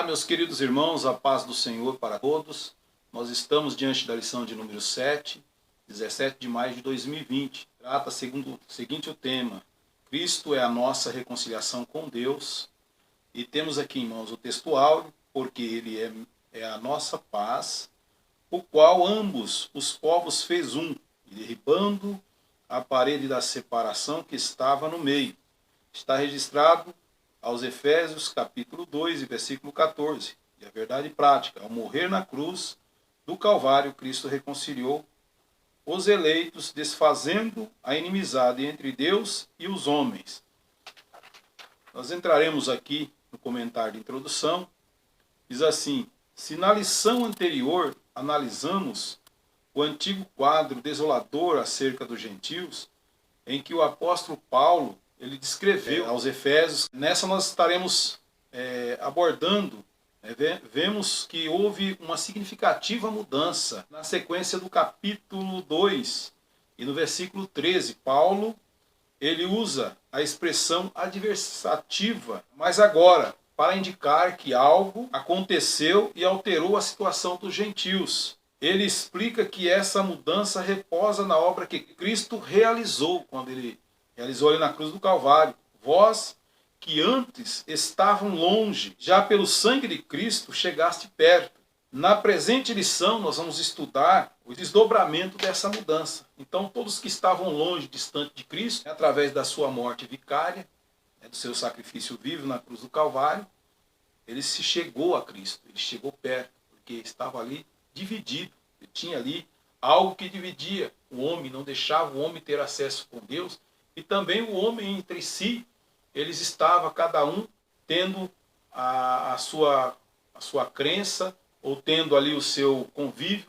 meus queridos irmãos, a paz do Senhor para todos. Nós estamos diante da lição de número 7, 17 de maio de 2020. Trata segundo o seguinte o tema: Cristo é a nossa reconciliação com Deus. E temos aqui em mãos o texto áureo, porque Ele é a nossa paz, o qual ambos os povos fez um, e derribando a parede da separação que estava no meio. Está registrado aos Efésios, capítulo 2, e versículo 14. E a verdade prática: ao morrer na cruz do Calvário, Cristo reconciliou os eleitos, desfazendo a inimizade entre Deus e os homens. Nós entraremos aqui no comentário de introdução. Diz assim: se na lição anterior analisamos o antigo quadro desolador acerca dos gentios, em que o apóstolo Paulo ele descreveu aos Efésios, nessa nós estaremos abordando, vemos que houve uma significativa mudança na sequência do capítulo 2 e no versículo 13, Paulo ele usa a expressão adversativa, mas agora para indicar que algo aconteceu e alterou a situação dos gentios. Ele explica que essa mudança reposa na obra que Cristo realizou, quando ele realizou ali na cruz do Calvário. Vós, que antes estavam longe, já pelo sangue de Cristo chegaste perto. Na presente lição nós vamos estudar o desdobramento dessa mudança. Então todos que estavam longe, distante de Cristo, através da sua morte vicária, do seu sacrifício vivo na cruz do Calvário, ele se chegou a Cristo, ele chegou perto, porque estava ali dividido. Ele tinha ali algo que dividia o homem, não deixava o homem ter acesso com Deus, e também o homem entre si, eles estavam cada um tendo a sua crença, ou tendo ali o seu convívio,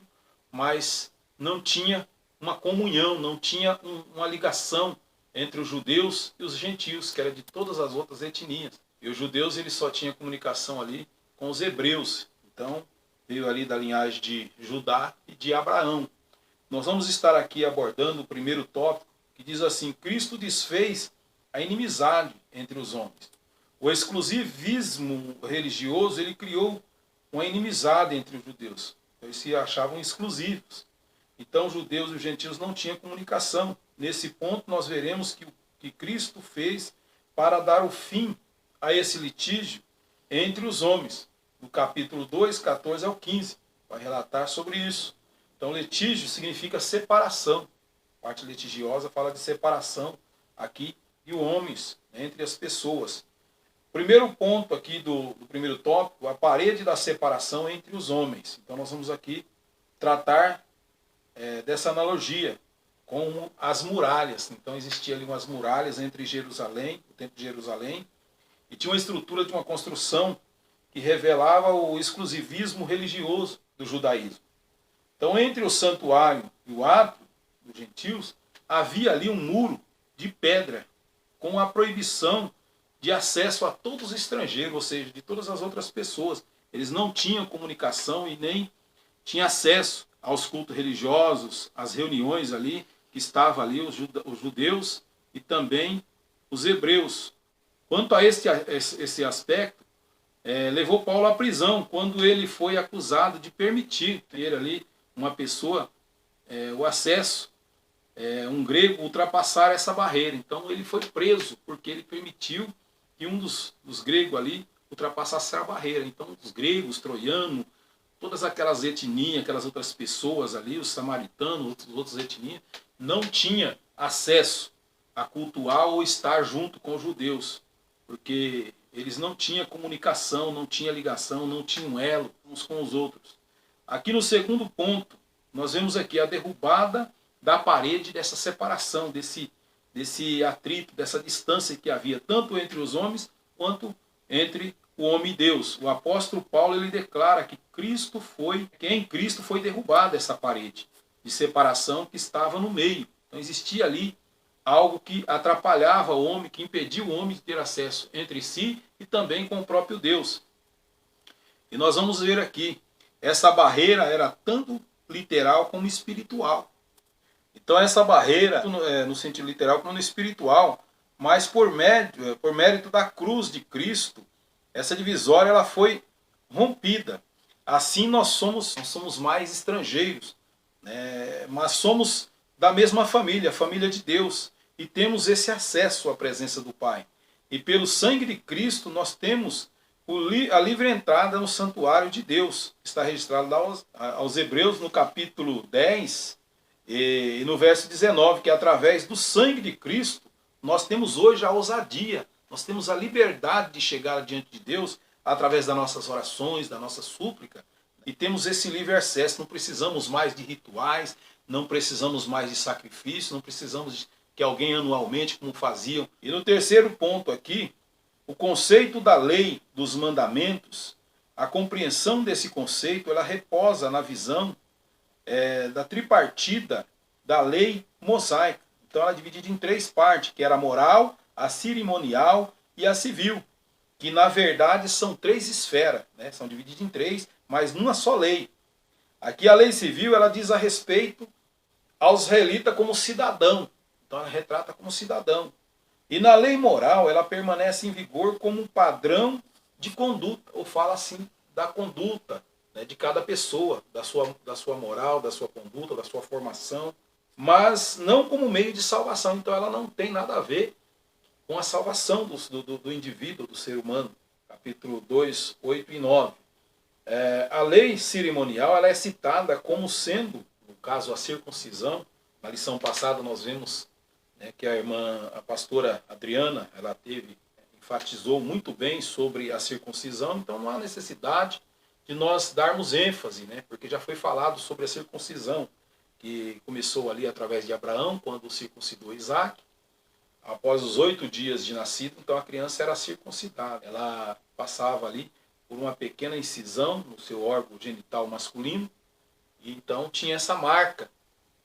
mas não tinha uma comunhão, não tinha uma ligação entre os judeus e os gentios, que era de todas as outras etnias. E os judeus eles só tinham comunicação ali com os hebreus. Então veio ali da linhagem de Judá e de Abraão. Nós vamos estar aqui abordando o primeiro tópico, que diz assim: Cristo desfez a inimizade entre os homens. O exclusivismo religioso ele criou uma inimizade entre os judeus. Eles se achavam exclusivos. Então os judeus e os gentios não tinham comunicação. Nesse ponto nós veremos que Cristo fez para dar o fim a esse litígio entre os homens. No capítulo 2, 14 ao 15, vai relatar sobre isso. Então litígio significa separação. A parte litigiosa fala de separação aqui de homens, entre as pessoas. Primeiro ponto aqui do primeiro tópico, a parede da separação entre os homens. Então nós vamos aqui tratar dessa analogia com as muralhas. Então existia ali umas muralhas entre Jerusalém, o templo de Jerusalém, e tinha uma estrutura de uma construção que revelava o exclusivismo religioso do judaísmo. Então entre o santuário e o átrio dos gentios, havia ali um muro de pedra, com a proibição de acesso a todos os estrangeiros, ou seja, de todas as outras pessoas. Eles não tinham comunicação e nem tinham acesso aos cultos religiosos, às reuniões ali, que estavam ali os judeus e também os hebreus. Quanto a esse aspecto, levou Paulo à prisão, quando ele foi acusado de permitir ter ali uma pessoa, o acesso, um grego, ultrapassar essa barreira. Então ele foi preso, porque ele permitiu que um dos gregos ali ultrapassasse a barreira. Então os gregos, troianos, todas aquelas etnias, aquelas outras pessoas ali, os samaritanos, outras etnias, não tinham acesso a cultuar ou estar junto com os judeus, porque eles não tinham comunicação, não tinham ligação, não tinham elo uns com os outros. Aqui no segundo ponto, nós vemos aqui a derrubada da parede dessa separação, desse atrito, dessa distância que havia, tanto entre os homens, quanto entre o homem e Deus. O apóstolo Paulo ele declara que em Cristo foi derrubada essa parede de separação que estava no meio. Então existia ali algo que atrapalhava o homem, que impedia o homem de ter acesso entre si e também com o próprio Deus. E nós vamos ver aqui, essa barreira era tanto literal como espiritual. Então essa barreira, no sentido literal como no espiritual, mas por mérito da cruz de Cristo, essa divisória ela foi rompida. Assim nós somos mais estrangeiros, né? Mas somos da mesma família, a família de Deus, e temos esse acesso à presença do Pai. E pelo sangue de Cristo nós temos a livre entrada no santuário de Deus. Está registrado lá aos Hebreus no capítulo 10 e no verso 19, que através do sangue de Cristo nós temos hoje a ousadia, nós temos a liberdade de chegar diante de Deus através das nossas orações, da nossa súplica, e temos esse livre acesso. Não precisamos mais de rituais, não precisamos mais de sacrifício, não precisamos que alguém anualmente, como faziam. E no terceiro ponto aqui, o conceito da lei dos mandamentos, a compreensão desse conceito, ela reposa na visão da tripartida da lei mosaica. Então ela é dividida em três partes, que era a moral, a cerimonial e a civil, que na verdade são três esferas, né? São divididas em três, mas numa só lei. Aqui a lei civil, ela diz a respeito aos israelitas como cidadão. Então ela retrata como cidadão. E na lei moral, ela permanece em vigor como um padrão de conduta, ou fala assim, da conduta, né, de cada pessoa, da sua moral, da sua conduta, da sua formação, mas não como meio de salvação. Então ela não tem nada a ver com a salvação do indivíduo, do ser humano. Capítulo 2, 8 e 9. A lei cerimonial, ela é citada como sendo, no caso a circuncisão. Na lição passada nós vemos, né, que a pastora Adriana, ela enfatizou muito bem sobre a circuncisão. Então não há necessidade de nós darmos ênfase, né, porque já foi falado sobre a circuncisão, que começou ali através de Abraão, quando circuncidou Isaac. Após os 8 dias de nascido, então a criança era circuncidada. Ela passava ali por uma pequena incisão no seu órgão genital masculino, e então tinha essa marca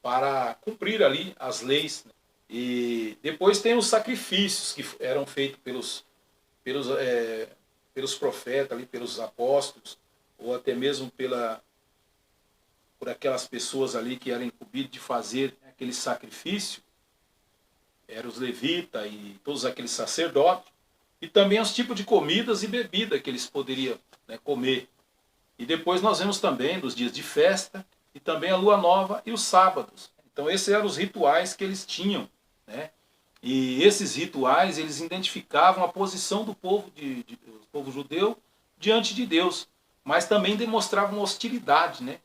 para cumprir ali as leis. E depois tem os sacrifícios que eram feitos pelos profetas, ali, pelos apóstolos, ou até mesmo por aquelas pessoas ali que eram incumbidas de fazer aquele sacrifício. Eram os levitas e todos aqueles sacerdotes, e também os tipos de comidas e bebida que eles poderiam, né, comer. E depois nós vemos também dos dias de festa, e também a lua nova e os sábados. Então esses eram os rituais que eles tinham, né? E esses rituais, eles identificavam a posição do povo, do povo judeu diante de Deus, mas também demonstravam hostilidade, né? Ou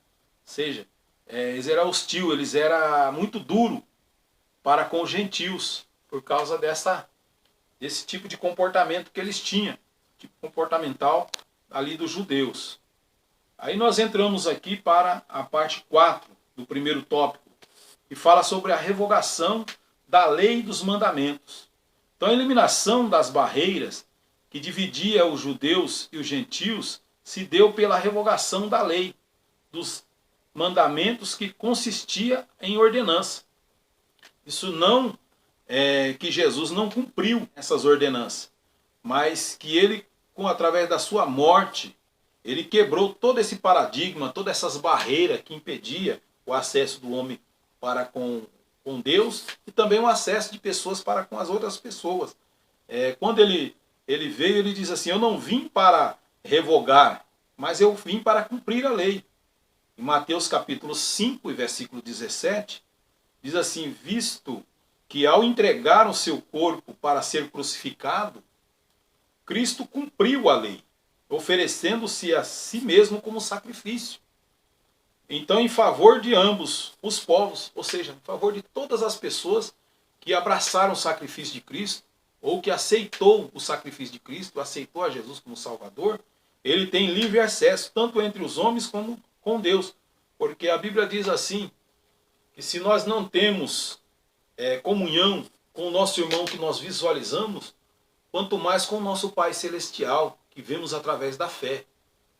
seja, eles eram hostil, eles eram muito duros para com os gentios, por causa desse tipo de comportamento que eles tinham, tipo comportamental ali dos judeus. Aí nós entramos aqui para a parte 4 do primeiro tópico, que fala sobre a revogação da lei dos mandamentos. Então a eliminação das barreiras que dividia os judeus e os gentios se deu pela revogação da lei, dos mandamentos, que consistia em ordenança. Isso não é que Jesus não cumpriu essas ordenanças, mas que ele, através da sua morte, ele quebrou todo esse paradigma, todas essas barreiras que impedia o acesso do homem para com Deus, e também o acesso de pessoas para com as outras pessoas. Quando ele veio, ele diz assim: eu não vim para revogar, mas eu vim para cumprir a lei. Em Mateus capítulo 5, versículo 17, diz assim: visto que ao entregar o seu corpo para ser crucificado, Cristo cumpriu a lei, oferecendo-se a si mesmo como sacrifício. Então, em favor de ambos os povos, ou seja, em favor de todas as pessoas que abraçaram o sacrifício de Cristo, ou que aceitou o sacrifício de Cristo, aceitou a Jesus como Salvador, ele tem livre acesso, tanto entre os homens como com Deus. Porque a Bíblia diz assim, que se nós não temos comunhão com o nosso irmão que nós visualizamos, quanto mais com o nosso Pai Celestial, que vemos através da fé.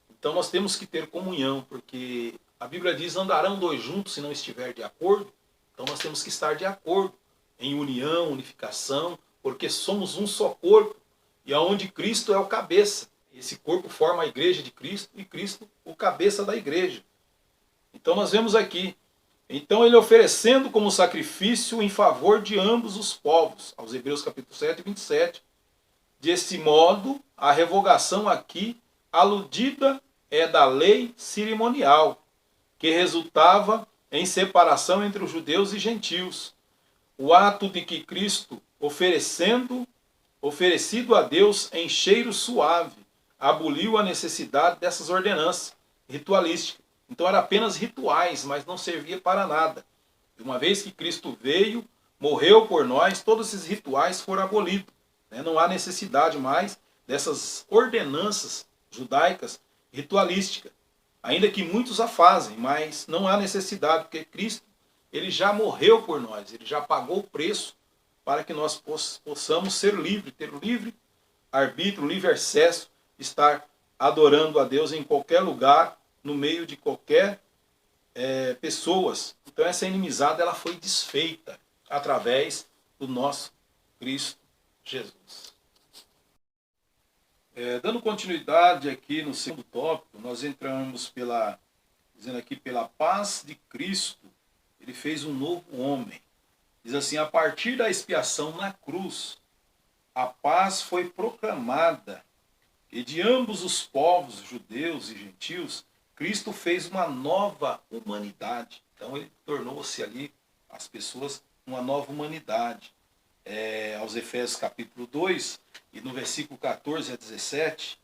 Então nós temos que ter comunhão, porque a Bíblia diz: andarão dois juntos se não estiver de acordo. Então nós temos que estar de acordo, em união, unificação, porque somos um só corpo, e aonde Cristo é o cabeça. Esse corpo forma a igreja de Cristo, e Cristo o cabeça da igreja. Então nós vemos aqui, então ele oferecendo como sacrifício em favor de ambos os povos, aos Hebreus capítulo 7, 27. Desse modo, a revogação aqui, aludida é da lei cerimonial, que resultava em separação entre os judeus e gentios. O ato de que Cristo, oferecido a Deus em cheiro suave, aboliu a necessidade dessas ordenanças ritualísticas. Então eram apenas rituais, mas não servia para nada. Uma vez que Cristo veio, morreu por nós, todos esses rituais foram abolidos. Não há necessidade mais dessas ordenanças judaicas ritualísticas. Ainda que muitos a fazem, mas não há necessidade, porque Cristo ele já morreu por nós, ele já pagou o preço para que nós possamos ser livres, ter livre arbítrio, livre acesso, estar adorando a Deus em qualquer lugar, no meio de qualquer pessoas. Então essa inimizade ela foi desfeita através do nosso Cristo Jesus. Dando continuidade aqui no segundo tópico, nós entramos dizendo aqui, pela paz de Cristo, ele fez um novo homem. Diz assim, a partir da expiação na cruz, a paz foi proclamada, e de ambos os povos, judeus e gentios, Cristo fez uma nova humanidade. Então ele tornou-se ali, as pessoas, uma nova humanidade. Aos Efésios capítulo 2, e no versículo 14 a 17,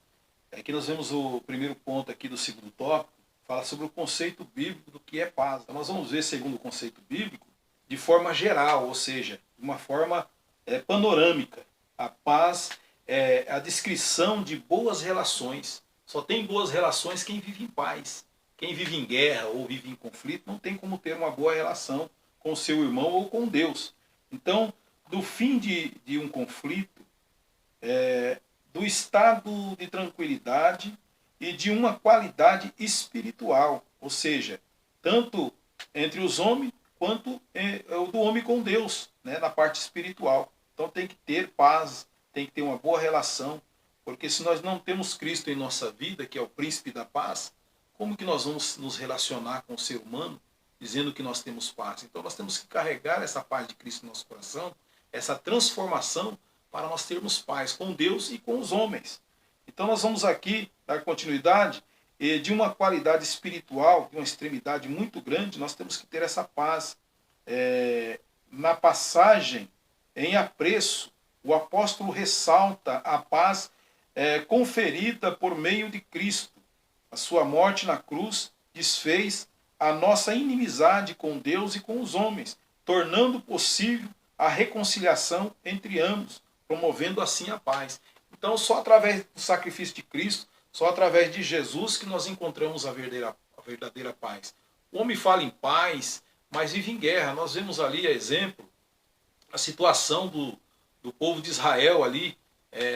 aqui nós vemos o primeiro ponto aqui do segundo tópico, fala sobre o conceito bíblico do que é paz. Então nós vamos ver, segundo o conceito bíblico, de forma geral, ou seja, de uma forma panorâmica. A paz é a descrição de boas relações. Só tem boas relações quem vive em paz. Quem vive em guerra ou vive em conflito não tem como ter uma boa relação com o seu irmão ou com Deus. Então, do fim de um conflito, do estado de tranquilidade e de uma qualidade espiritual, ou seja, tanto entre os homens quanto do homem com Deus, na parte espiritual. Então tem que ter paz, tem que ter uma boa relação, porque se nós não temos Cristo em nossa vida, que é o príncipe da paz, como que nós vamos nos relacionar com o ser humano dizendo que nós temos paz? Então nós temos que carregar essa paz de Cristo no nosso coração, essa transformação para nós termos paz com Deus e com os homens. Então nós vamos aqui dar continuidade de uma qualidade espiritual, de uma extremidade muito grande, nós temos que ter essa paz. Na passagem em apreço, o apóstolo ressalta a paz conferida por meio de Cristo. A sua morte na cruz desfez a nossa inimizade com Deus e com os homens, tornando possível a reconciliação entre ambos, promovendo assim a paz. Então, só através do sacrifício de Cristo, só através de Jesus que nós encontramos a verdadeira paz. O homem fala em paz, mas vive em guerra. Nós vemos ali, a exemplo, a situação do povo de Israel ali,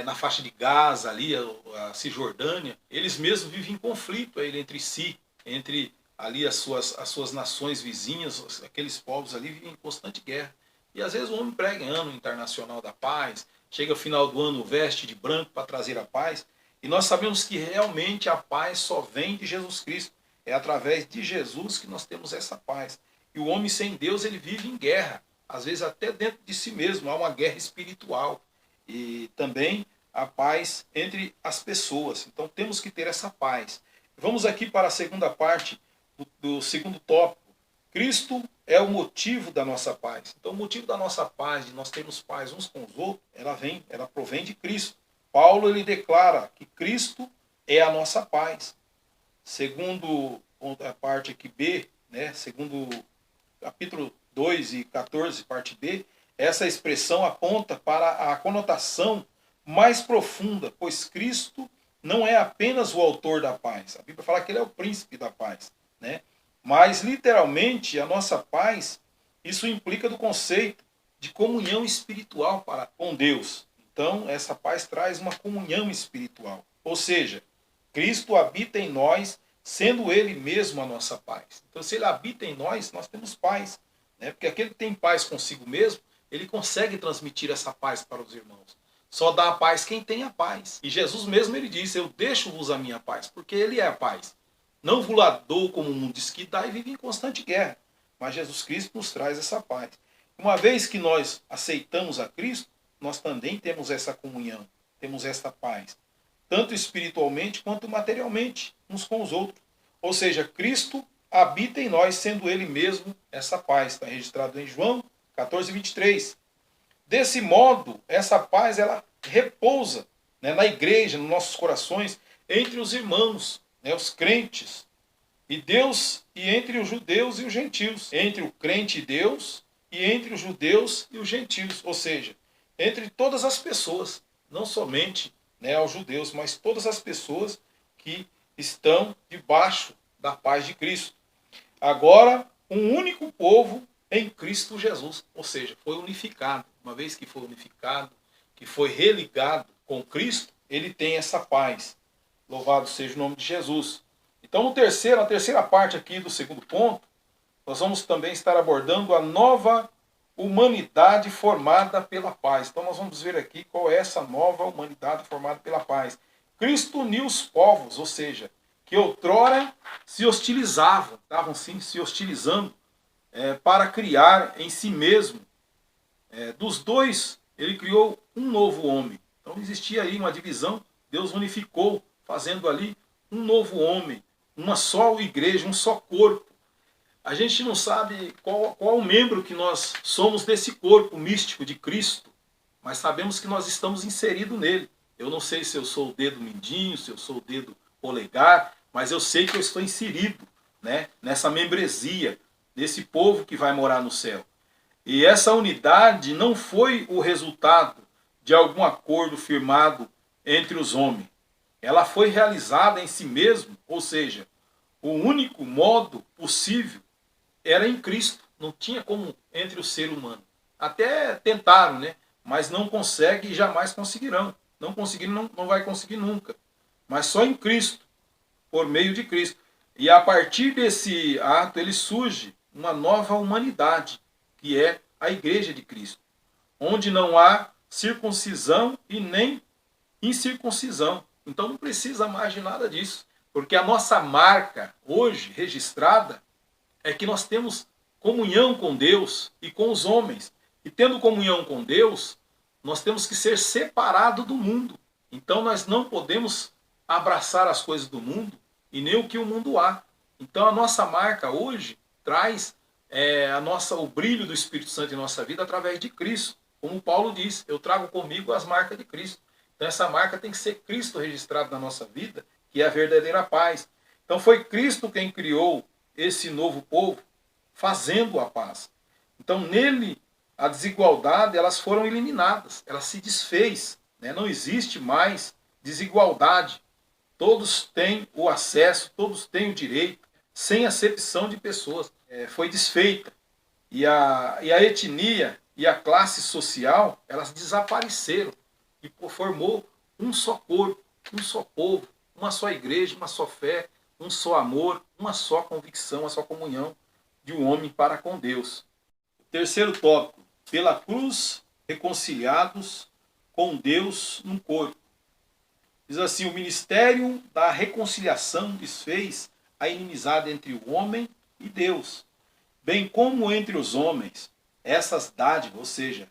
na faixa de Gaza, ali, a Cisjordânia. Eles mesmos vivem em conflito entre si, entre ali as suas nações vizinhas, aqueles povos ali vivem em constante guerra. E às vezes o homem prega em ano internacional da paz, chega ao final do ano, veste de branco para trazer a paz. E nós sabemos que realmente a paz só vem de Jesus Cristo. É através de Jesus que nós temos essa paz. E o homem sem Deus, ele vive em guerra. Às vezes até dentro de si mesmo, há uma guerra espiritual. E também a paz entre as pessoas. Então temos que ter essa paz. Vamos aqui para a segunda parte do segundo tópico. Cristo é o motivo da nossa paz. Então o motivo da nossa paz, de nós termos paz uns com os outros, ela provém de Cristo. Paulo ele declara que Cristo é a nossa paz. Segundo a parte aqui B, segundo capítulo 2 e 14, parte B, essa expressão aponta para a conotação mais profunda, pois Cristo não é apenas o autor da paz. A Bíblia fala que ele é o príncipe da paz, Mas, literalmente, a nossa paz, isso implica do conceito de comunhão espiritual com Deus. Então, essa paz traz uma comunhão espiritual. Ou seja, Cristo habita em nós, sendo Ele mesmo a nossa paz. Então, se Ele habita em nós, nós temos paz. Porque aquele que tem paz consigo mesmo, ele consegue transmitir essa paz para os irmãos. Só dá a paz quem tem a paz. E Jesus mesmo, ele disse, eu deixo-vos a minha paz, porque Ele é a paz. Não vos lá dou como o mundo diz que dá e vive em constante guerra. Mas Jesus Cristo nos traz essa paz. Uma vez que nós aceitamos a Cristo, nós também temos essa comunhão, temos essa paz. tanto espiritualmente quanto materialmente, uns com os outros. Ou seja, Cristo habita em nós, sendo Ele mesmo essa paz. Está registrado em João 14, 23. Desse modo, essa paz ela repousa, né, na igreja, nos nossos corações, entre os irmãos, né, os crentes, e Deus, e entre os judeus e os gentios, entre o crente e Deus, e entre os judeus e os gentios, ou seja, entre todas as pessoas, não somente, né, aos judeus, mas todas as pessoas que estão debaixo da paz de Cristo. Agora, um único povo em Cristo Jesus, ou seja, foi unificado. Uma vez que foi unificado, que foi religado com Cristo, ele tem essa paz. Louvado seja o nome de Jesus. Então, na terceira parte aqui do segundo ponto, nós vamos também estar abordando a nova humanidade formada pela paz. Então, nós vamos ver aqui qual é essa nova humanidade formada pela paz. Cristo uniu os povos, ou seja, que outrora se hostilizavam, estavam sim se hostilizando, para criar em si mesmo, dos dois, ele criou um novo homem. Então existia aí uma divisão, Deus unificou, fazendo ali um novo homem, uma só igreja, um só corpo. A gente não sabe qual o membro que nós somos desse corpo místico de Cristo, mas sabemos que nós estamos inseridos nele. Eu não sei se eu sou o dedo mindinho, se eu sou o dedo polegar, mas eu sei que eu estou inserido, né, nessa membresia, nesse povo que vai morar no céu. E essa unidade não foi o resultado de algum acordo firmado entre os homens. Ela foi realizada em si mesmo, ou seja, o único modo possível era em Cristo. Não tinha como entre o ser humano. Até tentaram, né? Mas não conseguem e jamais conseguirão. Não conseguiram, não vai conseguir nunca. Mas só em Cristo, por meio de Cristo. E a partir desse ato, ele surge uma nova humanidade, que é a igreja de Cristo, onde não há circuncisão e nem incircuncisão. Então não precisa mais de nada disso, porque a nossa marca hoje registrada é que nós temos comunhão com Deus e com os homens. E tendo comunhão com Deus, nós temos que ser separados do mundo. Então nós não podemos abraçar as coisas do mundo e nem o que o mundo há. Então a nossa marca hoje traz o brilho do Espírito Santo em nossa vida através de Cristo. Como Paulo diz, eu trago comigo as marcas de Cristo. Então essa marca tem que ser Cristo registrado na nossa vida, que é a verdadeira paz. Então foi Cristo quem criou esse novo povo, fazendo a paz. Então nele a desigualdade, elas foram eliminadas, ela se desfez, né? Não existe mais desigualdade. Todos têm o acesso, todos têm o direito, sem acepção de pessoas. Foi desfeita. E a etnia e a classe social, elas desapareceram. E formou um só corpo, um só povo, uma só igreja, uma só fé, um só amor, uma só convicção, uma só comunhão de um homem para com Deus. Terceiro tópico, pela cruz reconciliados com Deus num corpo. Diz assim, o ministério da reconciliação desfez a inimizade entre o homem e Deus, bem como entre os homens. Essas dádivas, ou seja,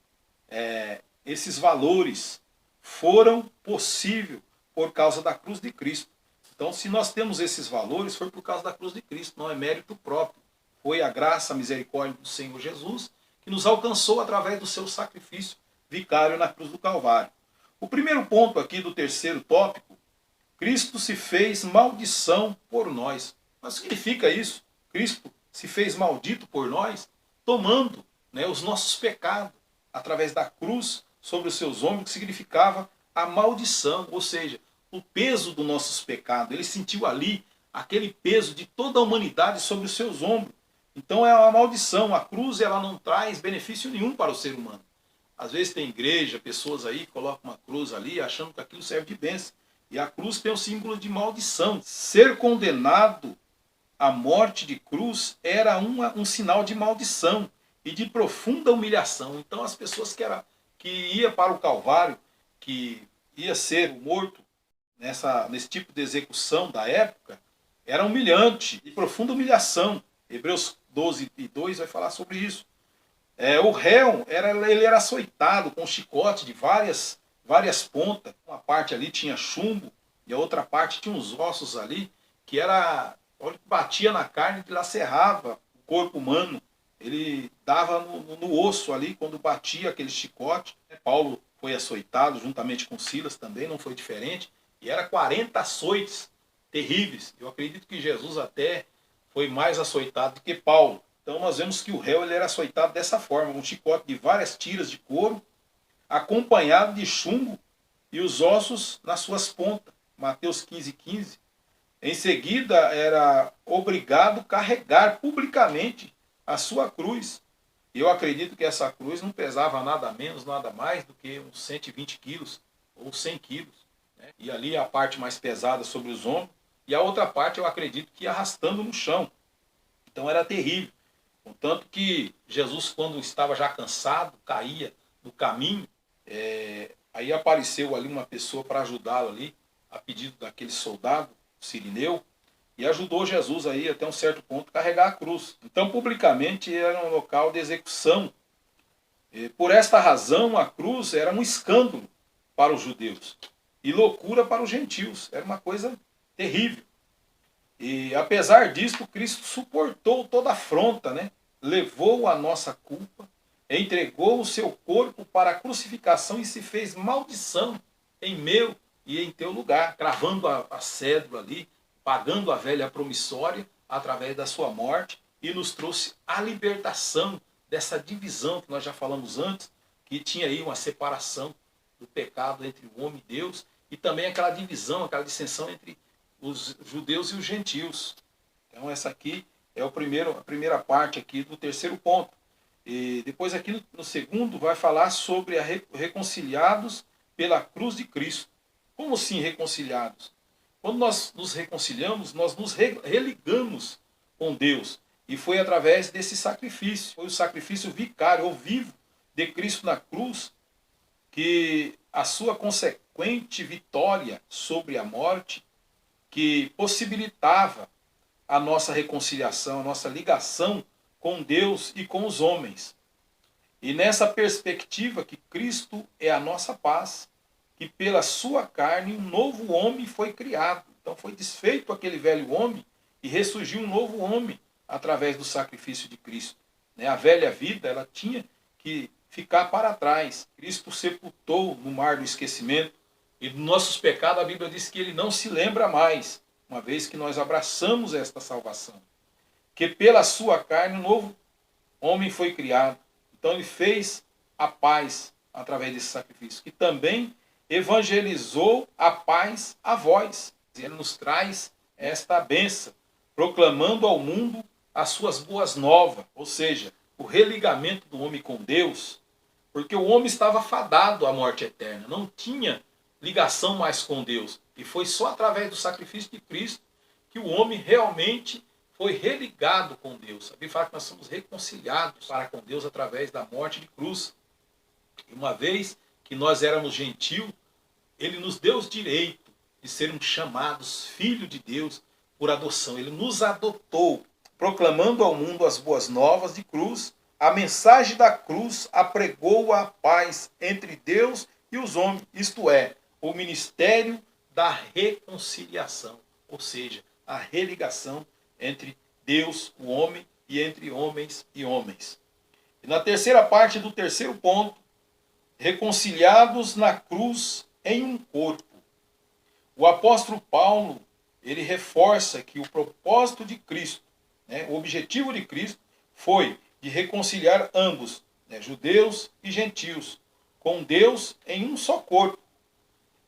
esses valores foram possíveis por causa da cruz de Cristo. Então, se nós temos esses valores, foi por causa da cruz de Cristo, não é mérito próprio. Foi a graça, a misericórdia do Senhor Jesus que nos alcançou através do seu sacrifício vicário na cruz do Calvário. O primeiro ponto aqui do terceiro tópico, Cristo se fez maldição por nós. Mas o que significa isso? Cristo se fez maldito por nós, tomando, né, os nossos pecados através da cruz sobre os seus ombros, que significava a maldição, ou seja, o peso dos nossos pecados. Ele sentiu ali aquele peso de toda a humanidade sobre os seus ombros. Então é uma maldição. A cruz ela não traz benefício nenhum para o ser humano. Às vezes tem igreja, pessoas aí colocam uma cruz ali achando que aquilo serve de bênção. E a cruz tem o símbolo de maldição. Ser condenado à morte de cruz era um sinal de maldição e de profunda humilhação. Então as pessoas que iam para o Calvário, que ia ser morto nesse tipo de execução da época, era humilhante e profunda humilhação. Hebreus 12:2 vai falar sobre isso. O réu ele era açoitado com um chicote de várias pontas. Uma parte ali tinha chumbo, e a outra parte tinha uns ossos ali, que era, onde batia na carne, dilacerava o corpo humano. Ele dava no osso ali, quando batia aquele chicote. Paulo foi açoitado, juntamente com Silas também, não foi diferente. E era 40 açoites terríveis. Eu acredito que Jesus até foi mais açoitado do que Paulo. Então nós vemos que o réu ele era açoitado dessa forma, um chicote de várias tiras de couro, acompanhado de chumbo e os ossos nas suas pontas. Mateus 15:15. Em seguida, era obrigado a carregar publicamente a sua cruz. Eu acredito que essa cruz não pesava nada menos, nada mais do que uns 120 quilos ou 100 quilos. Né? E ali a parte mais pesada sobre os ombros, e a outra parte eu acredito que arrastando no chão. Então era terrível. Contanto que Jesus, quando estava já cansado, caía no caminho, aí apareceu ali uma pessoa para ajudá-lo ali, a pedido daquele soldado sirineu, e ajudou Jesus aí até um certo ponto a carregar a cruz. Então publicamente era um local de execução. Por esta razão a cruz era um escândalo para os judeus e loucura para os gentios. Era uma coisa terrível. E apesar disso, Cristo suportou toda a afronta, né? Levou a nossa culpa, entregou o seu corpo para a crucificação e se fez maldição em meu e em teu lugar, cravando a cédula ali, pagando a velha promissória através da sua morte, e nos trouxe a libertação dessa divisão que nós já falamos antes, que tinha aí uma separação do pecado entre o homem e Deus, e também aquela divisão, aquela dissensão entre os judeus e os gentios. Então essa aqui é a primeira parte aqui do terceiro ponto. E depois aqui no segundo vai falar sobre reconciliados pela cruz de Cristo. Como assim reconciliados? Quando nós nos reconciliamos, nós nos religamos com Deus. E foi através desse sacrifício. Foi o sacrifício vicário ou vivo de Cristo na cruz, que a sua consequente vitória sobre a morte, que possibilitava a nossa reconciliação, a nossa ligação com Deus e com os homens. E nessa perspectiva que Cristo é a nossa paz, que pela sua carne um novo homem foi criado. Então foi desfeito aquele velho homem e ressurgiu um novo homem através do sacrifício de Cristo. A velha vida ela tinha que ficar para trás. Cristo sepultou no mar do esquecimento, e dos nossos pecados a Bíblia diz que ele não se lembra mais, uma vez que nós abraçamos esta salvação. Que pela sua carne um novo homem foi criado. Então ele fez a paz através desse sacrifício, que também evangelizou a paz a vós. Ele nos traz esta bênção, proclamando ao mundo as suas boas novas, ou seja, o religamento do homem com Deus, porque o homem estava fadado à morte eterna, não tinha ligação mais com Deus, e foi só através do sacrifício de Cristo que o homem realmente foi religado com Deus. A Bíblia fala que nós somos reconciliados para com Deus através da morte de cruz. E uma vez que nós éramos gentios, ele nos deu o direito de sermos chamados filhos de Deus por adoção. Ele nos adotou, proclamando ao mundo as boas novas de cruz. A mensagem da cruz apregou a paz entre Deus e os homens, isto é, o ministério da reconciliação, ou seja, a religação entre Deus, o homem, e entre homens e homens. E na terceira parte do terceiro ponto, reconciliados na cruz em um corpo. O apóstolo Paulo, ele reforça que o propósito de Cristo, o objetivo de Cristo foi de reconciliar ambos, judeus e gentios, com Deus em um só corpo.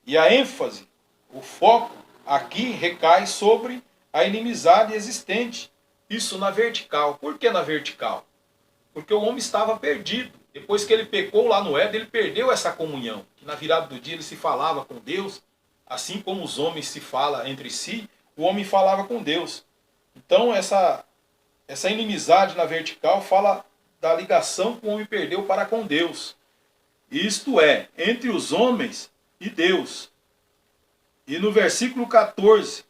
E a ênfase, o foco aqui recai sobre a inimizade existente. Isso na vertical. Por que na vertical? Porque o homem estava perdido. Depois que ele pecou lá no Éden, ele perdeu essa comunhão. Que na virada do dia ele se falava com Deus, assim como os homens se falam entre si, o homem falava com Deus. Então essa inimizade na vertical fala da ligação que o homem perdeu para com Deus. Isto é, entre os homens e Deus. E no versículo 14,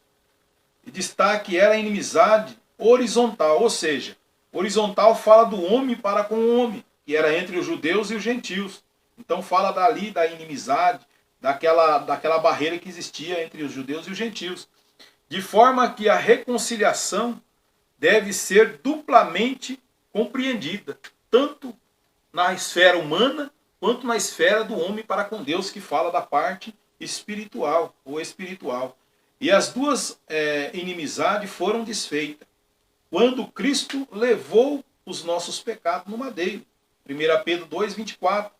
destaque era a inimizade horizontal, ou seja, horizontal fala do homem para com o homem, que era entre os judeus e os gentios. Então fala dali da inimizade, daquela barreira que existia entre os judeus e os gentios. De forma que a reconciliação deve ser duplamente compreendida, tanto na esfera humana quanto na esfera do homem para com Deus, que fala da parte espiritual ou espiritual. E as duas inimizades foram desfeitas quando Cristo levou os nossos pecados no madeiro. 1 Pedro 2,24.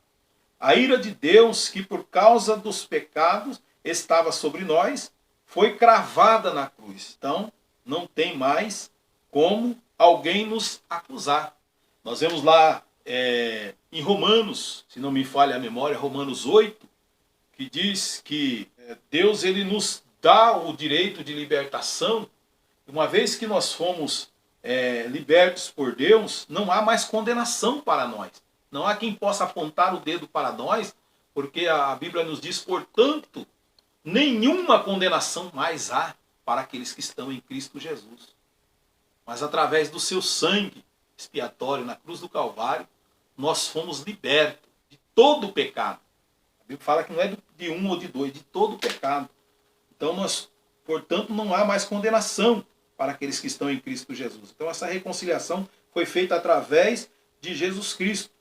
A ira de Deus, que por causa dos pecados estava sobre nós, foi cravada na cruz. Então, não tem mais como alguém nos acusar. Nós vemos lá em Romanos, se não me falha a memória, Romanos 8, que diz que Deus ele nos dá o direito de libertação. Uma vez que nós fomos libertos por Deus, não há mais condenação para nós. Não há quem possa apontar o dedo para nós, porque a Bíblia nos diz, portanto, nenhuma condenação mais há para aqueles que estão em Cristo Jesus. Mas através do seu sangue expiatório na cruz do Calvário, nós fomos libertos de todo o pecado. A Bíblia fala que não é de um ou de dois, de todo o pecado. Então, portanto, não há mais condenação para aqueles que estão em Cristo Jesus. Então, essa reconciliação foi feita através de Jesus Cristo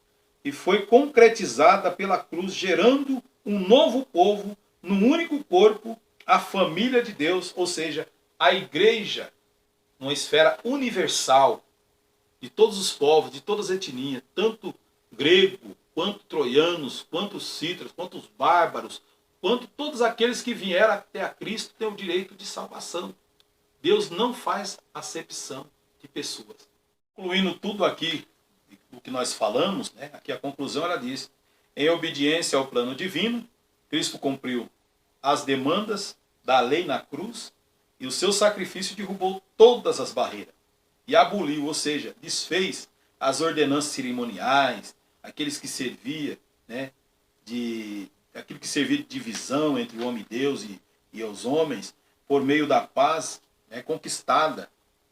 e foi concretizada pela cruz, gerando um novo povo, num único corpo, a família de Deus, ou seja, a igreja, numa esfera universal, de todos os povos, de todas as etnias, tanto grego, quanto troianos, quanto cítrios, quanto os bárbaros, quanto todos aqueles que vieram até a Cristo têm o direito de salvação. Deus não faz acepção de pessoas. Concluindo tudo aqui, o que nós falamos, né, aqui a conclusão ela diz, em obediência ao plano divino, Cristo cumpriu as demandas da lei na cruz e o seu sacrifício derrubou todas as barreiras e aboliu, ou seja, desfez as ordenanças cerimoniais, aqueles que servia, né, aquilo que servia de divisão entre o homem e Deus e os homens, por meio da paz conquistada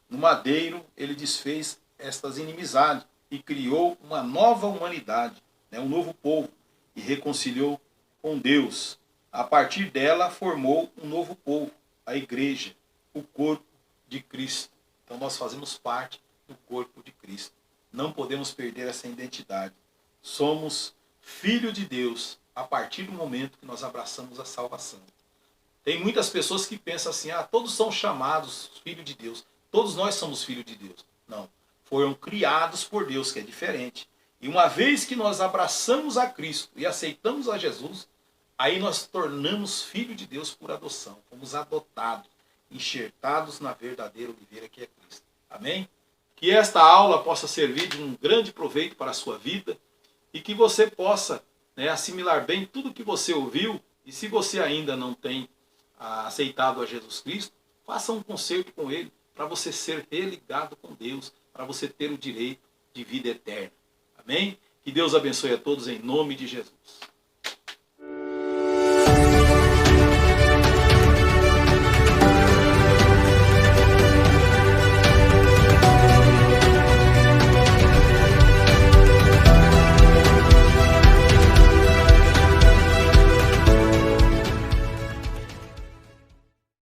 no madeiro. Ele desfez estas inimizades e criou uma nova humanidade, um novo povo, e reconciliou com Deus. A partir dela formou um novo povo, a igreja, o corpo de Cristo. Então nós fazemos parte do corpo de Cristo. Não podemos perder essa identidade. Somos filho de Deus a partir do momento que nós abraçamos a salvação. Tem muitas pessoas que pensam assim, todos são chamados filho de Deus. Todos nós somos filhos de Deus. Não. Foram criados por Deus, que é diferente. E uma vez que nós abraçamos a Cristo e aceitamos a Jesus, aí nós tornamos filho de Deus por adoção. Fomos adotados, enxertados na verdadeira oliveira que é Cristo. Amém? Que esta aula possa servir de um grande proveito para a sua vida e que você possa assimilar bem tudo que você ouviu. E se você ainda não tem aceitado a Jesus Cristo, faça um concerto com Ele para você ser religado com Deus, para você ter o direito de vida eterna. Amém? Que Deus abençoe a todos em nome de Jesus.